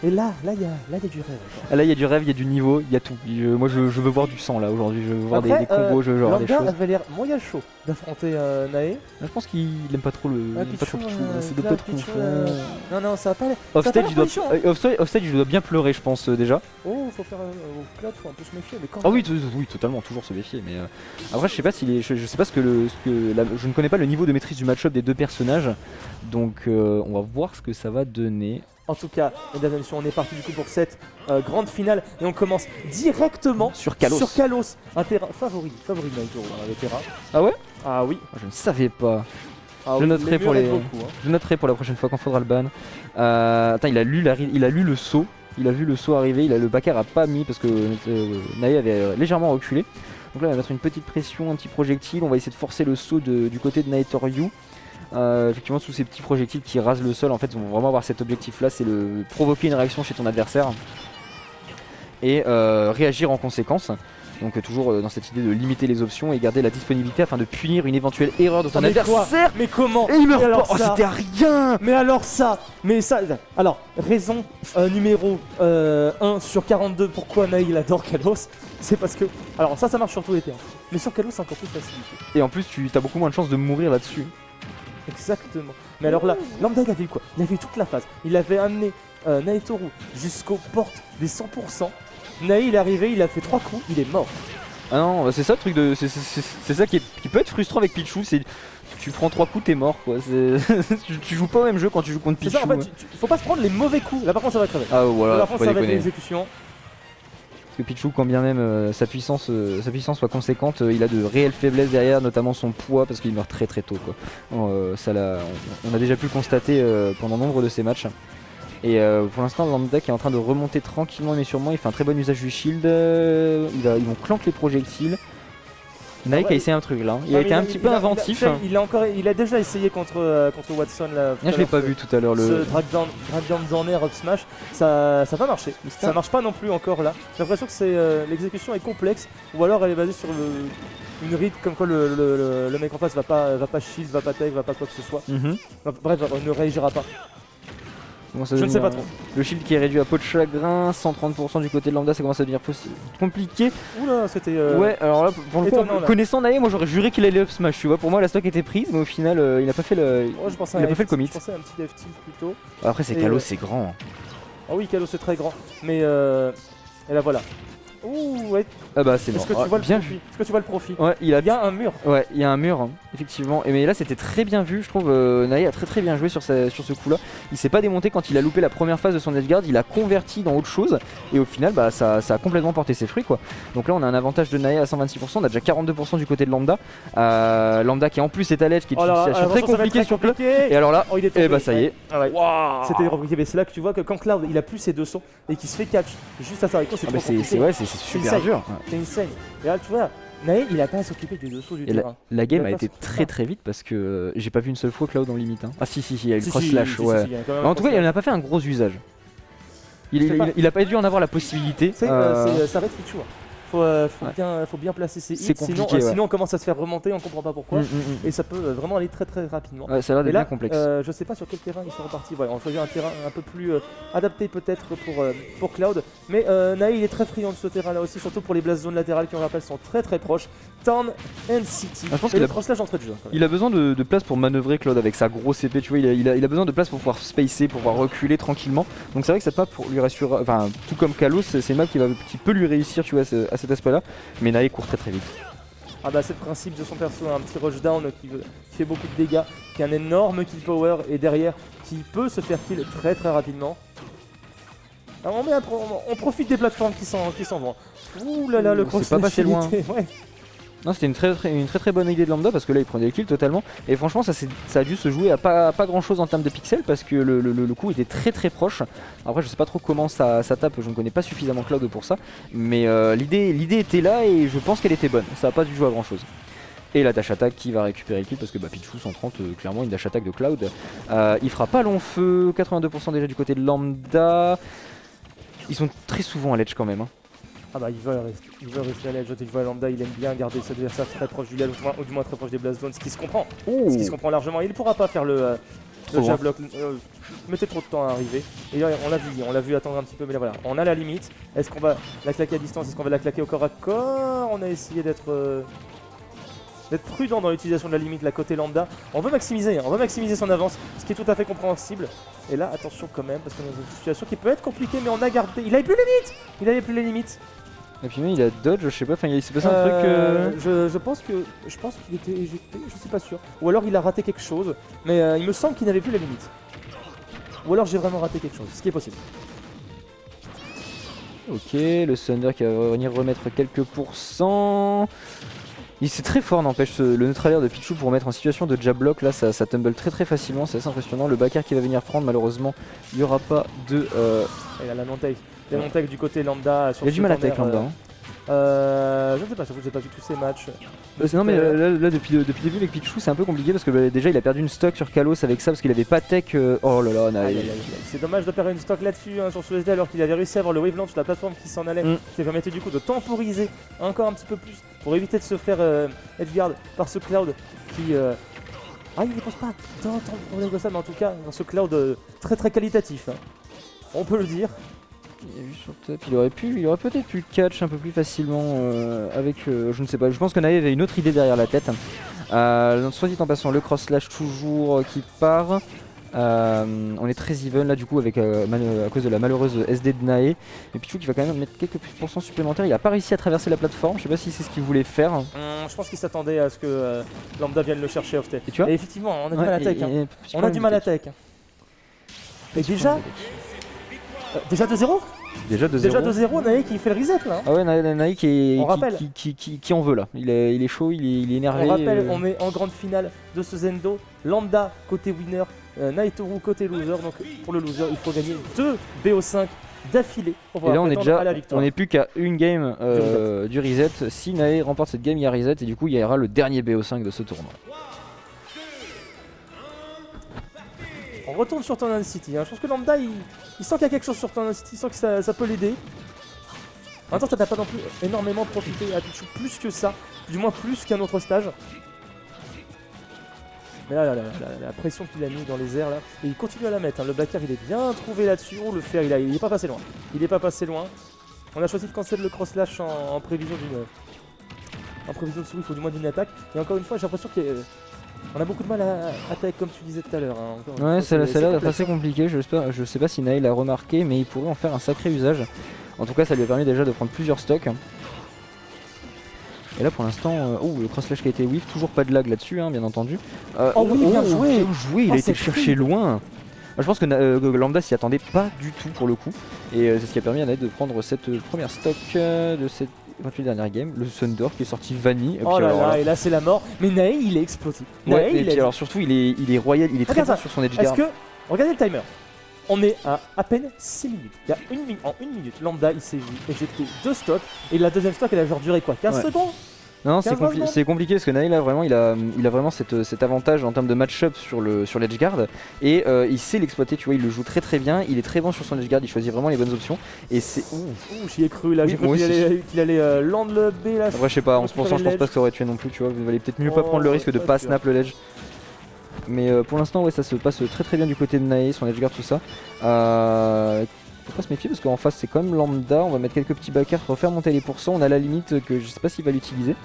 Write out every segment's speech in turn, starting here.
Et là, il y a du rêve. Ah, là il y a du rêve, il y a du niveau, il y a tout. Moi je veux voir du sang là aujourd'hui, je veux voir des combos, je veux voir des Lambda choses. avait l'air moyen chaud d'affronter Nae. Je pense qu'il aime pas trop le Pichou, c'est de pas trop Non, ça va pas aller. Offstage il doit bien pleurer je pense déjà. Oh, faut faire au Cloud, faut un peu se méfier. Mais quand Ah oui, totalement, toujours se méfier. Mais après je sais pas je sais pas je ne connais pas le niveau de maîtrise du match-up des deux personnages. Donc on va voir ce que ça va donner. En tout cas, mesdames et messieurs, on est parti du coup pour cette grande finale et on commence directement sur Kalos. Un terrain favori Naitoro dans le terrain. Ah ouais? Ah oui. Je ne savais pas. Ah je oui, noterai je noterai pour la prochaine fois quand faudra le ban. Attends, il a lu le saut. Il a vu le saut arriver, le backer a pas mis parce que Nae avait légèrement reculé. Donc là on va mettre une petite pression, un petit projectile, on va essayer de forcer le saut du côté de Naetoryu. Effectivement tous ces petits projectiles qui rasent le sol en fait vont vraiment avoir cet objectif là, c'est provoquer une réaction chez ton adversaire et réagir en conséquence. Donc toujours dans cette idée de limiter les options et garder la disponibilité afin de punir une éventuelle erreur de ton adversaire. Mais comment? Et il meurt pas. Oh, c'était rien. Mais alors ça, alors raison numéro 1 sur 42 pourquoi Nae il adore Kalos, c'est parce que, alors ça marche sur tous les terrains, mais sur Kalos c'est encore plus facilité. Et en plus tu as beaucoup moins de chances de mourir là-dessus. Exactement. Mais alors là, Lambda il avait eu quoi? Il avait eu toute la phase. Il avait amené Naetoru jusqu'aux portes des 100%. Nae il est arrivé, il a fait 3 coups, il est mort. Ah non, c'est ça le truc de. C'est ça qui peut être frustrant avec Pichou, c'est. Tu prends 3 coups, t'es mort quoi. tu joues pas au même jeu quand tu joues contre Pichou. C'est ça, en fait, faut pas se prendre les mauvais coups. Là par contre ça va être Ah voilà, par contre ça va être l'exécution. Parce que Pichou, quand bien même sa puissance soit conséquente, il a de réelles faiblesses derrière, notamment son poids, parce qu'il meurt très très tôt quoi. On a déjà pu le constater pendant nombre de ces matchs. Et pour l'instant Lambda qui est en train de remonter tranquillement mais sûrement, il fait un très bon usage du shield, ils vont clank les projectiles. Nae qui a essayé un truc là, il a été un petit peu inventif. Il a déjà essayé contre Watson là. Je l'ai pas vu tout à l'heure ce drag down dans air up smash, ça a pas marché. Ça marche pas non plus encore là. J'ai l'impression que l'exécution est complexe ou alors elle est basée sur une read comme quoi le mec en face va pas shield, va pas tag, va pas quoi que ce soit. Bref, ne réagira pas. Je ne sais pas trop. Le shield qui est réduit à peau de chagrin, 130% du côté de Lambda, ça commence à devenir compliqué. Oula, c'était. Ouais, alors là, pour le coup, connaissant Nae, moi j'aurais juré qu'il allait up smash, tu vois. Pour moi, la stock était prise, mais au final, il a pas fait le. Je pensais il a pas fait le commit. Je pensais à un petit dev team plutôt. Après, c'est Kalos, c'est grand. Ah oui, Kalos c'est très grand. Mais et là voilà. Ouh, ouais. Ah bah c'est bon. Est-ce que tu vois le profit? Est-ce que tu vois le profit? Ouais, il y a un mur. Ouais, il y a un mur, effectivement. Mais là, c'était très bien vu, je trouve. Nae a très bien joué sur ce coup-là. Il s'est pas démonté quand il a loupé la première phase de son edgeguard. Il a converti dans autre chose. Et au final, bah, ça a complètement porté ses fruits, quoi. Donc là, on a un avantage de Nae à 126%. On a déjà 42% du côté de Lambda. Lambda qui en plus est à l'edge, qui est une situation très compliquée sur Cloud. Et alors là, et bah ça y est. Wow. C'était compliqué. Mais c'est là que tu vois que quand Cloud il a plus ses 2 sauts et qu'il se fait catch juste à sa réponse, c'est trop compliqué. C'est super dur. C'est insane. Et là, tu vois, Nae, il a pas à s'occuper du dessous du terrain. La game a été très vite parce que j'ai pas vu une seule fois Cloud en limite. Ah si, il y a eu le cross slash, ouais. En tout cas, il en a pas fait un gros usage. Il a pas dû en avoir la possibilité. Ça reste Pichou. Faut bien placer ses hits, sinon on commence à se faire remonter, on comprend pas pourquoi. Et ça peut vraiment aller très rapidement. Ouais, ça a l'air d'être bien complexe. Je sais pas sur quel terrain ils sont repartis. Voilà, on choisit un terrain un peu plus adapté peut-être pour Cloud. Mais Nae il est très friand de ce terrain là aussi, surtout pour les blast zones latérales qui on rappelle sont très proches. Town and City. Je pense qu'il a cross-slash d'entrée de jeu. Il a besoin de place pour manœuvrer Cloud avec sa grosse épée, tu vois, il a besoin de place pour pouvoir spacer, pour pouvoir reculer tranquillement. Donc c'est vrai que cette map pour lui rassurer, enfin tout comme Kalos, c'est une map qui peut lui réussir, tu vois, à cet aspect là. Mais Nae court très vite. Ah bah c'est le principe de son perso, un petit rushdown qui fait beaucoup de dégâts, qui a un énorme kill power et derrière qui peut se faire kill très rapidement. Alors on profite des plateformes qui s'en vont. Ouh là là, le cross c'est pas passé loin. Ouais. Non, c'était une très bonne idée de Lambda parce que là il prenait les kills totalement et franchement ça a dû se jouer à pas grand chose en termes de pixels parce que le coup était très proche. Après je sais pas trop comment ça tape, je ne connais pas suffisamment Cloud pour ça, mais l'idée était là et je pense qu'elle était bonne, ça a pas dû jouer à grand chose. Et la dash attack qui va récupérer le kill parce que Pichou 130 clairement une dash attack de Cloud. Il fera pas long feu, 82% déjà du côté de Lambda. Ils sont très souvent à l'edge quand même. Ah bah il veut rester à l'edge, tu vois Lambda il aime bien garder ses adversaires très proche du ledge ou du moins très proche des blast zones, ce qui se comprend. Ce qui se comprend largement. Il ne pourra pas faire le Trop loin. Jablock mettait trop de temps à arriver. Et là, on l'a vu attendre un petit peu, mais là voilà, on a la limite. Est-ce qu'on va la claquer à distance? Est-ce qu'on va la claquer au corps à corps? On a essayé d'être prudent dans l'utilisation de la limite, la côté lambda. On veut maximiser son avance, ce qui est tout à fait compréhensible. Et là, attention quand même, parce qu'on est dans une situation qui peut être compliquée, mais on a gardé. Il avait plus les limites. Et puis même il a dodge, je sais pas, enfin il s'est passé un truc. Je pense qu'il était éjecté, je suis pas sûr. Ou alors il a raté quelque chose, mais il me semble qu'il n'avait plus la limite. Ou alors j'ai vraiment raté quelque chose, ce qui est possible. Ok, le Thunder qui va venir remettre quelques pourcents. C'est très fort, n'empêche, le neutralaire de Pichu pour mettre en situation de jab block. Là, ça tumble très facilement, c'est assez impressionnant. Le backer qui va venir prendre, malheureusement, il n'y aura pas de. Il a la non-take. La non-take du côté lambda. Il a du mal à take lambda. Je ne sais pas, j'ai pas vu tous ces matchs. Non, mais là depuis le début avec Pichu, c'est un peu compliqué parce que déjà il a perdu une stock sur Kalos avec ça parce qu'il avait pas tech. Oh là là, c'est dommage de perdre une stock là-dessus sur ce SD alors qu'il avait réussi à avoir le wave launch sur la plateforme qui s'en allait, qui permettait du coup de temporiser encore un petit peu plus pour éviter de se faire edgeguard par ce Cloud qui. Il ne pense pas tant pour ça, mais en tout cas, dans ce Cloud très qualitatif. Hein. On peut le dire. Il a vu sur top, il aurait peut-être pu catch un peu plus facilement avec, je ne sais pas, je pense que Nae avait une autre idée derrière la tête. Soit dit en passant, le cross slash toujours qui part. On est très even là du coup avec à cause de la malheureuse SD de Nae. Et Pichu qui va quand même mettre quelques pourcents supplémentaires. Il a pas réussi à traverser la plateforme, je sais pas si c'est ce qu'il voulait faire. Je pense qu'il s'attendait à ce que Lambda vienne le chercher off. Et tu vois, effectivement, on a du mal à tech. On a du mal à tech. Et déjà 2-0 Déjà 2-0. Déjà 2-0, Nae qui fait le reset là. Ah ouais, Nae qui en veut là. Il est chaud, il est énervé. On rappelle, on est en grande finale de ce Zendo. Lambda côté winner, Naetoru côté loser. Donc pour le loser, il faut gagner 2 BO5 d'affilée. Et là on est déjà, on n'est plus qu'à une game du reset. Si Nae remporte cette game, il y a reset et du coup il y aura le dernier BO5 de ce tournoi. On retourne sur Tornado City. Je pense que Lambda il sent qu'il y a quelque chose sur Tornado City, il sent que ça peut l'aider. En même temps, ça n'a pas non plus énormément profité à Pichu, plus que ça, du moins plus qu'un autre stage. Mais là, la pression qu'il a mis dans les airs là, et il continue à la mettre. Le backer il est bien trouvé là-dessus. Oh, le fer, il est pas passé loin. Il est pas passé loin. On a choisi de cancel le cross slash en prévision de Swift ou du moins d'une attaque. Et encore une fois, j'ai l'impression qu'on a beaucoup de mal à attaquer comme tu disais tout à l'heure. Ouais, ça a l'air d'être assez compliqué. Je sais pas si Nae l'a remarqué, mais il pourrait en faire un sacré usage. En tout cas, ça lui a permis déjà de prendre plusieurs stocks. Et là pour l'instant, le cross slash qui a été whiff, toujours pas de lag là-dessus, bien entendu. Bien joué, il a été le chercher loin. Je pense que Lambda s'y attendait pas du tout pour le coup. Et c'est ce qui a permis à Nae de prendre cette première stock de cette 28 dernière game. Le Thunder qui est sorti vanille. Et là c'est la mort. Mais Nae il est explosif. Alors surtout il est royal, il est très bon sur son edge guard. Regardez le timer. On est à peine 6 minutes. Il y a en une minute, Lambda il s'est éjecté 2 stocks. Et la deuxième stock elle a genre duré quoi, 15 secondes. Non, c'est compliqué parce que Nae là vraiment il a vraiment cet avantage en termes de match-up sur l'edge guard et il sait l'exploiter, tu vois, il le joue très bien, il est très bon sur son edge guard, il choisit vraiment les bonnes options et c'est j'y ai cru là, j'ai cru qu'il allait land le B là. Après je sais pas, 11% je pense pas que ça aurait tué non plus, tu vois, il valait peut-être mieux pas prendre le risque de pas snap le ledge. Mais pour l'instant ouais, ça se passe très bien du côté de Nae, son edge guard tout ça. Faut pas se méfier parce qu'en face c'est quand même Lambda, on va mettre quelques petits backers pour faire monter les pourcents, on a la limite que je sais pas s'il va l'utiliser.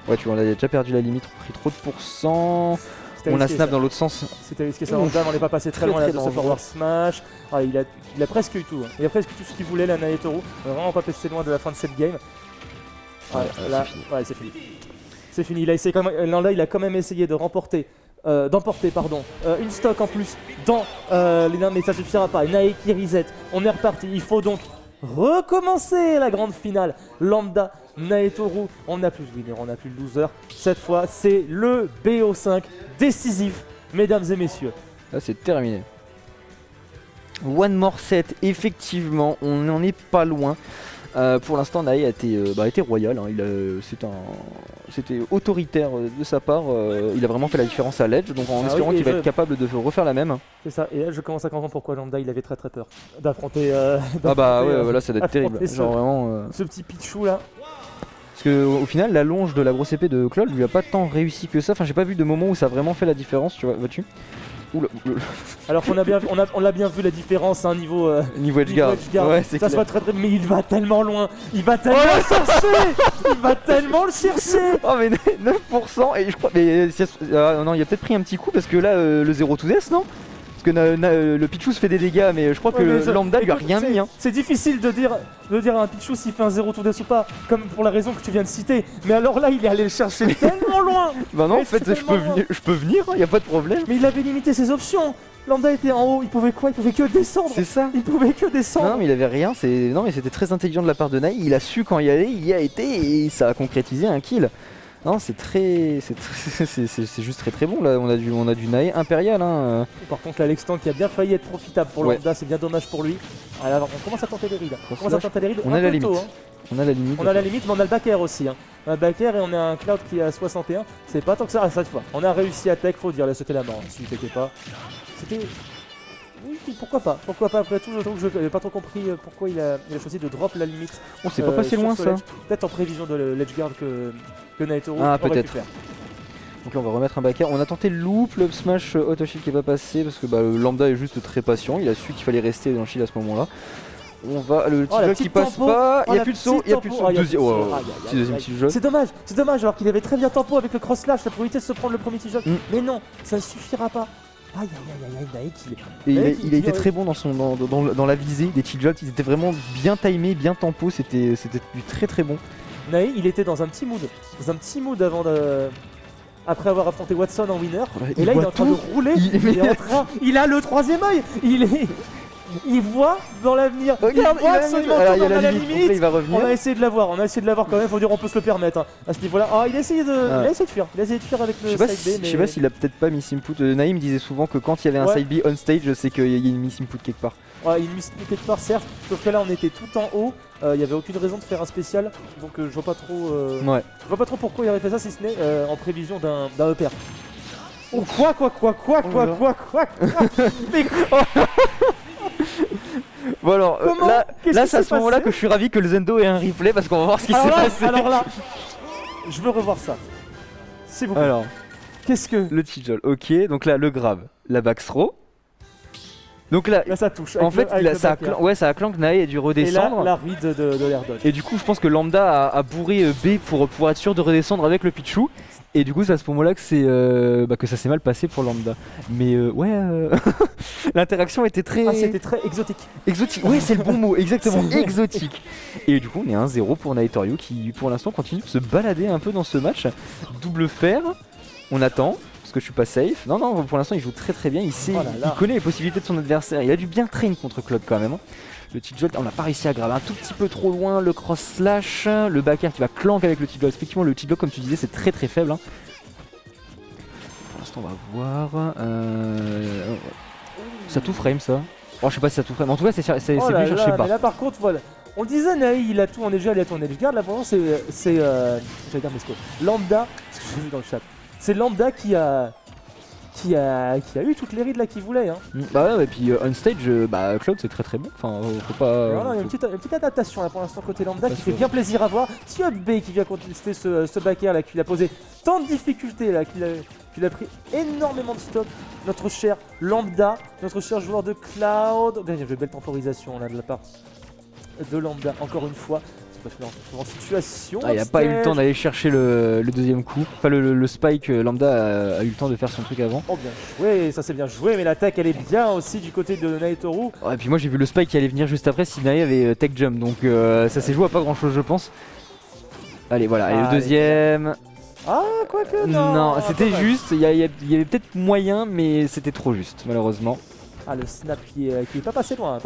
Ouais tu vois on a déjà perdu la limite, on a pris trop de pourcents, on a snap dans l'autre sens. C'était risqué ça, Lambda, on n'est pas passé très loin là de ce forward smash. Il a presque eu tout, il a presque tout ce qu'il voulait la Naetoru, on va vraiment pas passer loin de la fin de cette game. C'est fini. C'est fini, il a essayé quand même, Lambda il a quand même essayé de remporter. D'emporter une stock en plus dans les nains, mais ça suffira pas. Nae qui reset, on est reparti. Il faut donc recommencer la grande finale. Lambda, Naetoru, on n'a plus de winner, on n'a plus de loser. Cette fois, c'est le BO5 décisif, mesdames et messieurs. Là, c'est terminé. One more set, effectivement, on n'en est pas loin. Pour l'instant, Nae a été royal, c'était autoritaire de sa part, il a vraiment fait la différence à l'edge, donc en espérant qu'il va être capable de refaire la même. C'est ça, et là je commence à comprendre pourquoi Lambda il avait très peur d'affronter. Là ça doit être terrible, genre vraiment. Ce petit Pichu là. Parce qu'au final, la longe de la grosse épée de Claude lui a pas tant réussi que ça, enfin j'ai pas vu de moment où ça a vraiment fait la différence, tu vois, vois-tu. Oula, Alors qu'on a bien, on l'a bien vu la différence hein, niveau niveau edgeguard. Ouais, c'est ça clair. se voit très très, mais il va tellement loin, il va tellement le chercher, il va tellement le chercher. Oh mais 9% et je crois mais non il a peut-être pris un petit coup parce que là le 0 to death non? Parce que le Pichou se fait des dégâts mais je crois que le lambda lui a rien mis hein. C'est difficile de dire à un Pichou s'il fait un 0 to death ou pas, comme pour la raison que tu viens de citer. Mais alors là il est allé le chercher tellement loin. Bah non en fait je peux venir, y a pas de problème. Mais il avait limité ses options. Lambda était en haut, il pouvait quoi? Il pouvait que descendre. C'est ça. Il pouvait que descendre. Non mais il avait rien, non mais c'était très intelligent de la part de Nai, il a su quand y aller, il y a été et ça a concrétisé un kill. Non c'est juste très bon là, on a du Nai impérial hein. Par contre l'Alex Tank qui a bien failli être profitable pour Lambda, c'est bien dommage pour lui. Alors on commence à tenter les rides. On a la limite. Hein. On a la limite mais on a le back air aussi hein. On a le back air et on a un Cloud qui est à 61. C'est pas tant que ça cette fois. On a réussi à tech, faut dire, là c'était la mort. Si c'était pas. C'était. Oui, pourquoi pas après tout, je trouve que je n'ai pas trop compris pourquoi il a choisi de drop la limite. On s'est pas passé loin ça. Peut-être en prévision de l'edgeguard que Naitoro ah, aurait peut-être. pu faire. Donc là on va remettre un back air. On a tenté le loop, le smash auto shield qui est pas passé parce que le lambda est juste très patient. Il a su qu'il fallait rester dans le shield à ce moment-là. On va le petit qui passe pas, il n'y a plus de saut, deuxième petit jeu. C'est dommage alors qu'il avait très bien tempo avec le cross slash, la probabilité de se prendre le premier petit jeu. Mais non, ça ne suffira pas. Aïe il a été très bon dans la visée des T-Jogs, ils étaient vraiment bien timés, bien tempo, c'était du très bon. Nae il était dans un petit mood avant de... Après avoir affronté Watson en winner, et là il est en train de rouler, il a le troisième œil, il voit dans l'avenir. Regarde, il y a la limite. Il va revenir. On a essayé de l'avoir quand même, faut dire on peut se le permettre hein, à ce niveau-là. Ah il a essayé de fuir, avec le side B. Je sais pas s'il a peut-être pas mis input. Naïm disait souvent que quand il y avait un side B on stage, c'est qu'il y a une miss input quelque part. Ouais, il miss input quelque part certes, sauf que là on était tout en haut, il y avait aucune raison de faire un spécial, donc je vois pas trop. Je vois pas trop pourquoi il aurait fait ça si ce n'est en prévision d'un EPR. Oh quoi Mais bon alors là c'est à ce moment-là que je suis ravi que le Zendo ait un replay parce qu'on va voir ce qui s'est passé. Alors là, je veux revoir ça. C'est bon. Alors, qu'est-ce que le Tijol, ok, donc là le grab, la back throw. Donc là ça touche. En fait, ça a clank Nae a dû redescendre. Et là, la read de l'air dodge. Et du coup, je pense que Lambda a bourré B pour être sûr de redescendre avec le Pichou. Et du coup, c'est à ce moment-là que ça s'est mal passé pour Lambda. Mais l'interaction était très... c'était très exotique. Exotique, ouais, c'est le bon mot, exactement, exotique. Et du coup, on est 1-0 pour Naitorio qui, pour l'instant, continue de se balader un peu dans ce match. Double fer, on attend. Que je suis pas safe. Non, pour l'instant il joue très bien, il connaît les possibilités de son adversaire, il a dû bien train contre Claude quand même. Le T-Jolt, on n'a pas réussi à graver un tout petit peu trop loin, le cross slash, le back air qui va clank avec le T-Jolt. Effectivement le T-Jolt comme tu disais c'est très faible. Pour l'instant on va voir. Ça tout frame ça. Oh je sais pas si ça tout frame, en tout cas c'est venu chercher bas. Mais là par contre voilà. On disait Naï il a tout en edgeguard, il a tout en edgeguard, là pour c'est j'allais dire Mesco. Lambda, ce que j'ai vu dans le chat. C'est Lambda qui a eu toutes les rides là qu'il voulait hein. Bah ouais et puis on stage Cloud c'est très bon. Enfin faut pas. Voilà, il y a une petite adaptation là pour l'instant côté Lambda qui fait bien plaisir à voir. Tiop B qui vient contester ce back air là qui a posé tant de difficultés là qu'il a pris énormément de stock. Notre cher Lambda, notre cher joueur de Cloud. Bien, belle temporisation là de la part de Lambda encore une fois. En situation. Il a pas eu le temps d'aller chercher le deuxième coup. Enfin le spike, Lambda a eu le temps de faire son truc avant. Oh bien joué, ça c'est bien joué, mais l'attaque elle est bien aussi du côté de Naitoru. Et puis moi j'ai vu le spike qui allait venir juste après si Nae avait tech jump, donc ça s'est joué à pas grand chose je pense. Allez voilà, et le deuxième. Ah quoique non. Non, c'était juste, il y avait peut-être moyen mais c'était trop juste malheureusement. Ah le snap qui est pas passé loin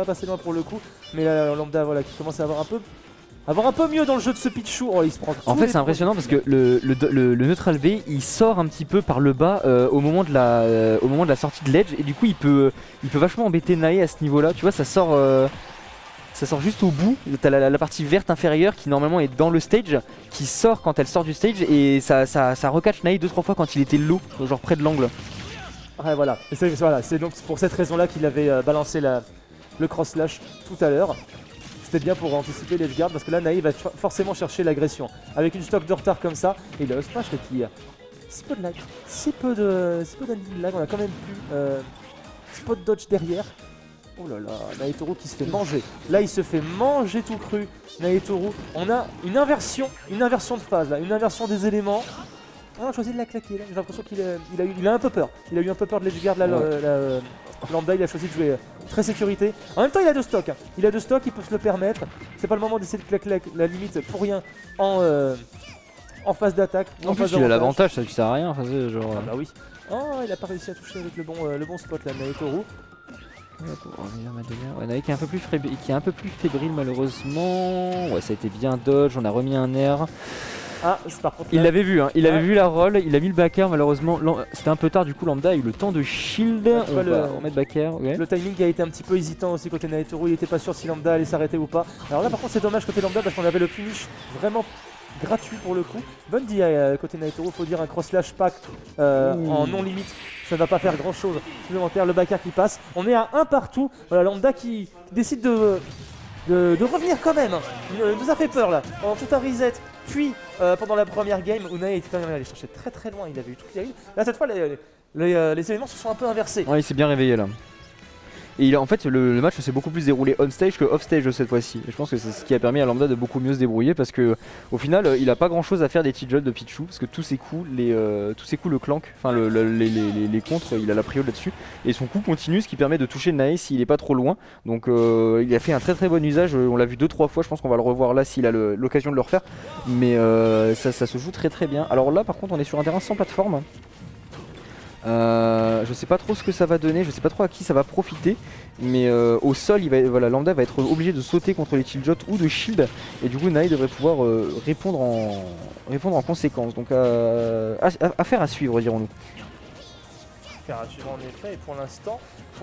pour le coup, mais là Lambda voilà qui commence à avoir un peu mieux dans le jeu de ce Pichou. Oh, il se prend en fait c'est impressionnant parce que le neutral V il sort un petit peu par le bas au moment de la sortie de l'edge et du coup il peut vachement embêter Nae à ce niveau là, tu vois ça sort juste au bout, t'as la partie verte inférieure qui normalement est dans le stage qui sort quand elle sort du stage et ça recatch Nae 2-3 fois quand il était low, genre près de l'angle. Ouais voilà, c'est donc pour cette raison là qu'il avait balancé le cross slash tout à l'heure. C'était bien pour anticiper l'edgeguard parce que là Naï va forcément chercher l'agression avec une stock de retard comme ça et le smash si peu de lag, si peu d'anime lag, on a quand même pu spot dodge derrière. Oh là là, Naitoru qui se fait manger. Là, il se fait manger tout cru. Naitoru, on a une inversion de phase là, une inversion des éléments. On a choisi de la claquer là. J'ai l'impression qu'il a un peu peur. Il a eu un peu peur de l'edgeguard là. Lambda, il a choisi de jouer très sécurité. En même temps, il a 2 stocks. Il a 2 stocks, il peut se le permettre. C'est pas le moment d'essayer de claquer la limite pour rien en phase d'attaque. En plus, il a l'avantage, ça lui sert à rien. Enfin, genre... Ah bah oui. Oh, il a pas réussi à toucher avec le bon spot là, Naitoru. Ouais, Naï qui est un peu plus fébrile malheureusement. Ouais, ça a été bien dodge, on a remis un air. Ah, par contre, il l'avait vu, hein. Il avait vu la roll, il a mis le back air malheureusement. C'était un peu tard, du coup Lambda a eu le temps de shield. On va remettre back air. Okay. Le timing a été un petit peu hésitant aussi côté Naitoru, il était pas sûr si Lambda allait s'arrêter ou pas. Alors là par contre c'est dommage côté Lambda parce qu'on avait le punish vraiment gratuit pour le coup. Bonne DI côté Naitoru, faut dire un cross slash pack en non limite. Ça ne va pas faire grand chose supplémentaire, le back air qui passe. On est à 1 partout. Voilà, Lambda qui décide de revenir quand même. Il nous a fait peur là. Pendant tout un reset, puis pendant la première game, Unai était quand même allé chercher très très loin. Il avait eu tout qu'il y a eu. Là cette fois, les éléments se sont un peu inversés. Ouais, il s'est bien réveillé là. Et en fait, le match s'est beaucoup plus déroulé on stage que off stage cette fois-ci. Et je pense que c'est ce qui a permis à Lambda de beaucoup mieux se débrouiller parce que au final, il a pas grand chose à faire des T-Judds de Pichu parce que tous ses coups, le clank, enfin les contres, il a la prio là-dessus. Et son coup continue, ce qui permet de toucher Nae s'il est pas trop loin. Donc il a fait un très très bon usage. On l'a vu 2-3 fois. Je pense qu'on va le revoir là s'il a l'occasion de le refaire. Mais ça se joue très très bien. Alors là, par contre, on est sur un terrain sans plateforme. Je sais pas trop ce que ça va donner, je sais pas trop à qui ça va profiter, mais au sol, Lambda va être obligé de sauter contre les Killjots ou de shield, et du coup Nae devrait pouvoir répondre en conséquence. Donc affaire à suivre, dirons-nous. Affaire à suivre en effet, et pour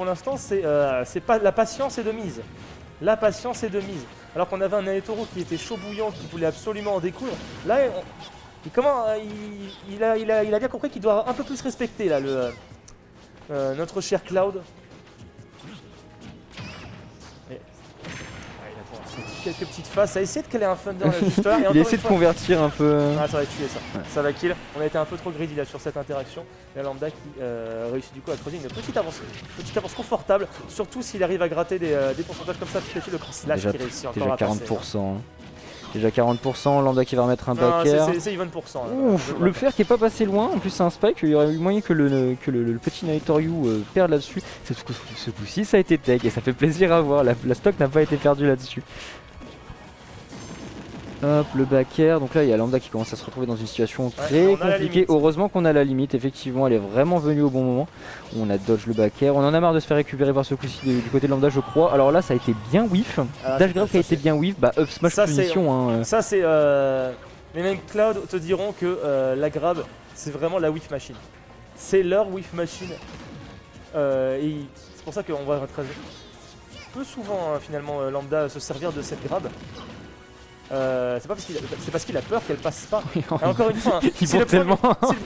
l'instant c'est pas la patience est de mise. La patience est de mise. Alors qu'on avait un Naitoru qui était chaud bouillant, qui voulait absolument en découdre. Là, il a bien compris qu'il doit un peu plus respecter là notre cher Cloud. Et, il a quelques petites phases, ça a essayé de caler un Thunder juste là. Il essaie de convertir un peu. Ah, ça va tuer ça. Ouais. Ça va kill. On a été un peu trop greedy là sur cette interaction. Et Lambda qui réussit du coup à creuser une petite avance confortable. Surtout s'il arrive à gratter des pourcentages comme ça. Peut-être le cross slash qui réussit encore à passer. 40%. Déjà 40%, Lambda qui va remettre un back air. C'est even %. Ouf, le fer qui est pas passé loin, en plus c'est un spike, il y aurait eu moyen que le petit Naitoru perde là-dessus. Ce coup-ci ça a été tech et ça fait plaisir à voir, la stock n'a pas été perdue là-dessus. Hop, le back air, donc là il y a Lambda qui commence à se retrouver dans une situation très compliquée. Heureusement qu'on a la limite, effectivement elle est vraiment venue au bon moment. On a dodge le back air, on en a marre de se faire récupérer par ce coup-ci du côté de Lambda je crois. Alors là ça a été bien whiff, dash grab qui a été bien whiff, up smash punition. Ça c'est... les mecs Cloud te diront que la grab c'est vraiment la whiff machine. C'est leur whiff machine. Et c'est pour ça qu'on va très peu souvent finalement Lambda se servir de cette grab. C'est parce qu'il a peur qu'elle passe pas. Et encore une fois, si le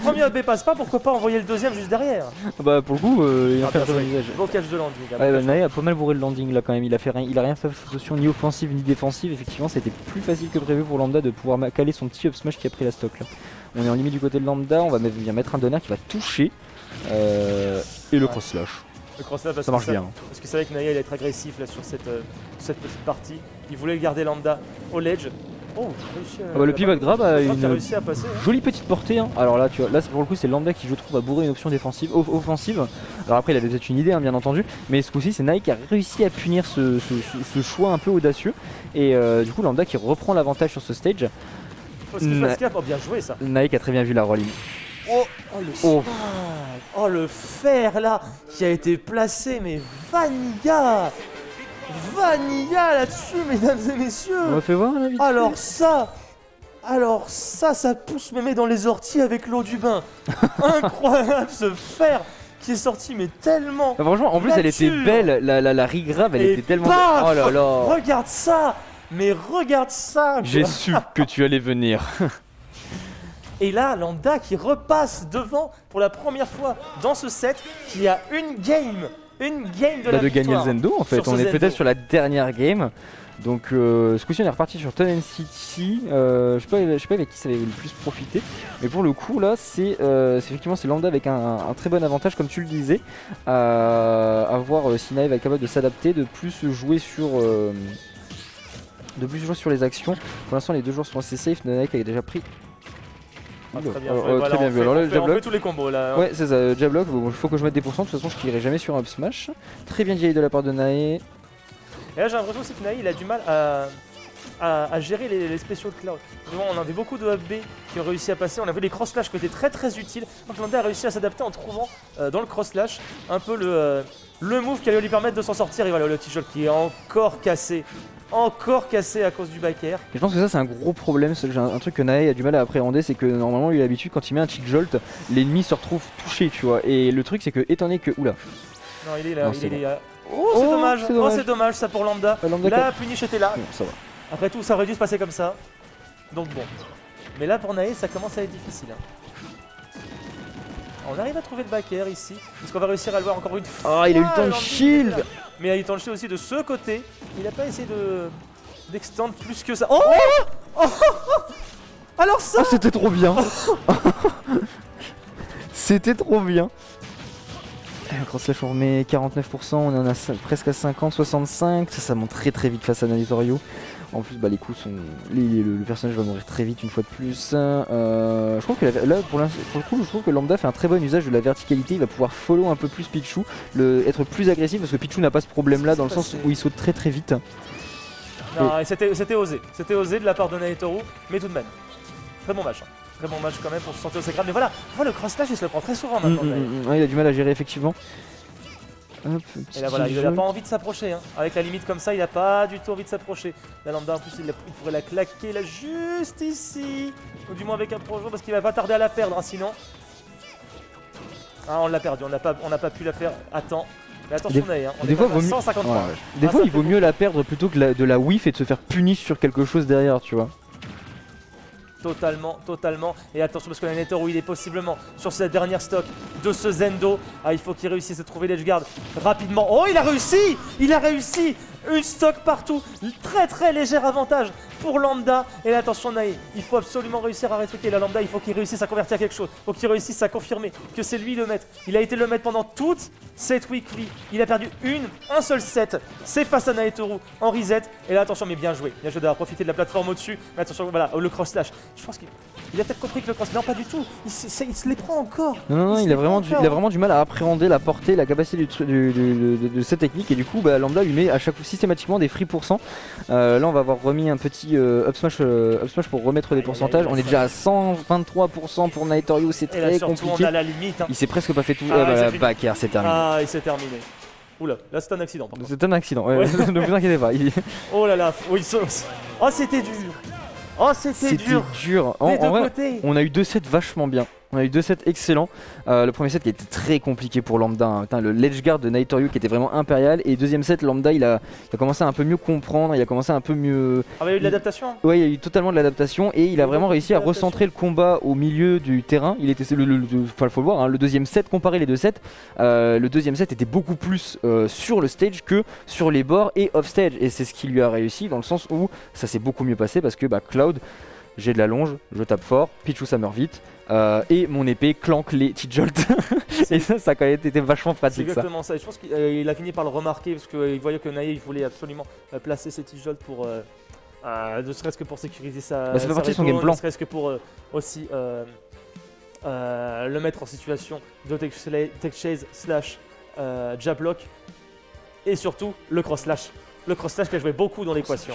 premier AB passe pas, pourquoi pas envoyer le deuxième juste derrière? Bah pour le coup, il a fait un très bon usage. Beau catch de landing. Ouais, Nae a pas mal bourré le landing là quand même. Il a rien fait attention ni offensive ni défensive. Effectivement, c'était plus facile que prévu pour Lambda de pouvoir caler son petit up smash qui a pris la stock là. On est en limite du côté de Lambda. On va bien mettre un donner qui va toucher et le cross slash. Le cross slash ça marche bien. Parce que c'est vrai que Nae allait être agressif là sur cette petite partie. Il voulait garder Lambda au ledge. Oh, le pivot grab a une à passer, jolie petite portée. Hein. Alors là, tu vois, là pour le coup, c'est Lambda qui je trouve a bourré une option défensive, offensive. Alors après, il avait peut-être une idée, hein, bien entendu, mais ce coup-ci, c'est Nae qui a réussi à punir ce choix un peu audacieux. Et du coup, Lambda qui reprend l'avantage sur ce stage. Faut qu'il fasse gaffe, bien joué ça. Nae qui a très bien vu la rolling. Oh le fer là qui a été placé, mais Vanilla là-dessus, mesdames et messieurs. On va faire voir la vidéo. Alors ça pousse mémé dans les orties avec l'eau du bain. Incroyable ce fer qui est sorti, mais tellement. Franchement, en plus elle était belle, la rigrave, elle était tellement belle. Oh là là. Regarde ça. J'ai su que tu allais venir. Et là, Lambda qui repasse devant pour la première fois dans ce set, qui a une game de la de gagner le Zendo en fait. On est peut-être sur la dernière game. Donc ce coup-ci on est reparti sur Tunnel City, je sais pas avec qui ça avait le plus profité, mais pour le coup là c'est effectivement c'est Lambda avec un très bon avantage comme tu le disais, à voir si Nae va être capable de s'adapter, de plus jouer sur les actions. Pour l'instant les deux joueurs sont assez safe, Nae qui a déjà pris... Très bien joué, voilà, très bien vu. Alors là, le jab on lock. fait tous les combos là. Ouais, c'est ça, jab lock. Bon, il faut que je mette des pourcents. De toute façon, je tirerai jamais sur un up smash. Très bien dirigé de la part de Nae. Et là, j'ai l'impression aussi que Nae il a du mal à gérer les spéciaux de Cloud. Vraiment, on a vu beaucoup de up B qui ont réussi à passer. On a vu les cross slash qui étaient très utiles. Donc Lambda a réussi à s'adapter en trouvant dans le cross slash un peu le move qui allait lui permettre de s'en sortir. Et voilà, le t-shirt qui est encore cassé. Encore cassé à cause du back air. Et je pense que ça c'est un gros problème, un truc que Nae a du mal à appréhender, c'est que normalement il a l'habitude quand il met un cheat jolt, l'ennemi se retrouve touché, tu vois. Et le truc c'est que étant donné que... Oula. Non, il est là, Non, il c'est est bon. là. Oh, c'est dommage. c'est dommage. Oh, c'est dommage ça pour Lambda. Lambda Là, Punish était là. Bon, ça va. Après tout, ça aurait dû se passer comme ça. Donc bon. Mais là, pour Nae, ça commence à être difficile. Hein. On arrive à trouver le back air ici. Est-ce qu'on va réussir à le voir encore une fois? Ah, il a eu le temps de Lambda, shield. mais il a eu le temps de shield aussi de ce côté. Il n'a pas essayé d'extendre plus que ça. Oh, alors ça. Oh, c'était trop bien. C'était trop bien. Cross slash on remet 49%, on en a presque à 50, 65, ça monte très vite face à Nanitorio. En plus bah les coups sont... le personnage va mourir très vite une fois de plus. Je trouve que là pour le coup je trouve que Lambda fait un très bon usage de la verticalité, il va pouvoir follow un peu plus Pichu, être plus agressif parce que Pichu n'a pas ce problème là dans le sens où il saute très vite. Non, et c'était osé de la part de Naitoru, mais tout de même. Très bon match. Hein. Très bon match quand même pour se sentir au grave. Mais voilà, le cross slash il se le prend très souvent maintenant. Ouais, il a du mal à gérer effectivement. Hop, et là voilà, il n'a pas envie de s'approcher. Hein. Avec la limite comme ça, il n'a pas du tout envie de s'approcher. La Lambda en plus il pourrait la claquer là juste ici. Ou du moins avec un projo parce qu'il va pas tarder à la perdre hein, sinon. Ah on l'a perdu, on n'a pas pu la faire à temps. Mais attention Nae, hein, on est à 150 points. Des fois il vaut mieux la perdre plutôt que de la whiff et de se faire punish sur quelque chose derrière, tu vois. Totalement. Et attention parce que la Naitoru il est possiblement sur sa dernière stock de ce Zendo. Ah, il faut qu'il réussisse à trouver l'edgeguard rapidement. Oh, il a réussi. Une stock partout. Très léger avantage pour Lambda. Et là, attention Nae, il faut absolument réussir à rétriquer la Lambda. Il faut qu'il réussisse à convertir quelque chose. Il faut qu'il réussisse à confirmer que c'est lui le maître. Il a été le maître pendant toute cette weekly. Il a perdu un seul set. C'est face à Naitoru en reset. Et là, attention, mais bien joué. Bien joué d'avoir profité de la plateforme au-dessus. Mais attention, voilà, le cross slash. Je pense qu'il a peut-être compris que le cross... Non, pas du tout. Il se les prend encore. Non, il a vraiment du mal à appréhender la portée, la capacité de cette technique. Et du coup, bah, Lambda lui met à chaque fois systématiquement des free %. Là, on va avoir remis un petit up smash pour remettre des pourcentages. On est déjà à 123% pour Naitorio, c'est très compliqué. On a la limite. Hein. Il s'est presque pas fait tout. Back air, c'est terminé. Ah, il s'est terminé. Oula, là c'est un accident. C'est un accident, ouais. Ne vous inquiétez pas. Oh là là, oui, oh c'était dur. Oh c'était dur. En vrai, on a eu 2 sets vachement bien. On a eu 2 sets excellents. Le premier set qui était très compliqué pour Lambda. Hein. Putain, le ledge guard de Naitorio qui était vraiment impérial. Et deuxième set, Lambda il a commencé à un peu mieux comprendre. Il a commencé un peu mieux. Ah, il y a eu de l'adaptation. Ouais, il y a eu totalement de l'adaptation. Et il a vraiment réussi à recentrer le combat au milieu du terrain. Il était, faut le voir, hein, le deuxième set, comparé les deux sets, le deuxième set était beaucoup plus sur le stage que sur les bords et off stage. Et c'est ce qui lui a réussi dans le sens où ça s'est beaucoup mieux passé parce que Cloud, j'ai de la longe, je tape fort, Pichu ça meurt vite. Et mon épée clanque les T-Jolt. Et ça a quand même été vachement pratique. C'est exactement ça. Et je pense qu'il a fini par le remarquer parce qu'il voyait que Nae il voulait absolument placer ses T-Jolt pour ne serait-ce que pour sécuriser sa. Ça fait partie de son game plan. Ne serait-ce que pour aussi le mettre en situation de tech chase slash jab lock et surtout le cross slash. Le cross slash qui a joué beaucoup dans l'équation.